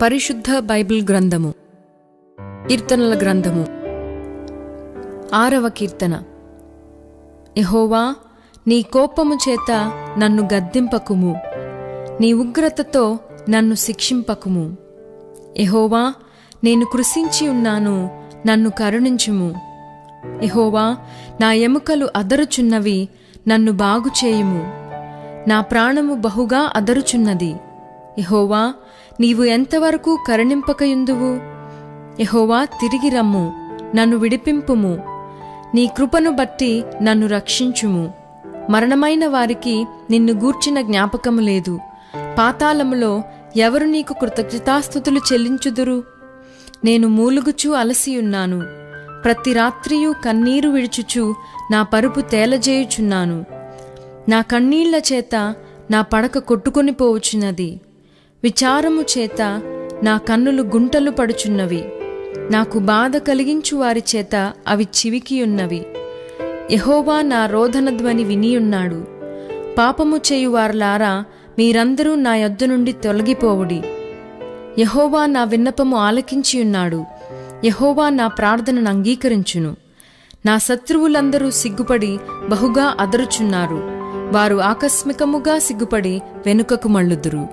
పరిశుద్ధ బైబిల్ గ్రంథము కీర్తనల గ్రంథము 6వ కీర్తన. యెహోవా, నీ కోపము చేత నన్ను గద్దింపకుము, నీ ఉగ్రతతో నన్ను శిక్షింపకుము. యెహోవా, నేను కృశించి ఉన్నాను, నన్ను కరుణించుము. యెహోవా, నా ఎముకలు అదరుచున్నవి, నన్ను బాగుచేయుము. నా ప్రాణము బహుగా అదరుచున్నది. యెహోవా, నీవు ఎంతవరకు కరుణింపకయుందువు? యెహోవా, తిరిగి రమ్ము, నన్ను విడిపింపుము. నీ కృపను బట్టి నన్ను రక్షించుము. మరణమైన వారికి నిన్ను గూర్చిన జ్ఞాపకము లేదు. పాతాళములో ఎవరు నీకు కృతజ్ఞతాస్తుతులు చెల్లించుదురు? నేను మూలుగుచూ అలసియున్నాను. ప్రతి రాత్రియు కన్నీరు విడుచుచు నా పరుపు తేలజేయుచున్నాను. నా కన్నీళ్ల చేత నా పడక కొట్టుకొని పోవుచున్నది. విచారము చేత నా కన్నులు గుంటలు పడుచున్నవి. నాకు బాధ కలిగించు వారి చేత అవి చివికియున్నవి. యెహోవా నా రోదన ధ్వని వినియున్నాడు. పాపము చేయువారలారా, మీరందరూ నా యొద్ద నుండి తొలగిపోవుడి. యెహోవా నా విన్నపము ఆలకించియున్నాడు. యెహోవా నా ప్రార్థనను అంగీకరించును. నా శత్రువులందరూ సిగ్గుపడి బహుగా అదరుచున్నారు. వారు ఆకస్మికముగా సిగ్గుపడి వెనుకకు మళ్ళుదురు.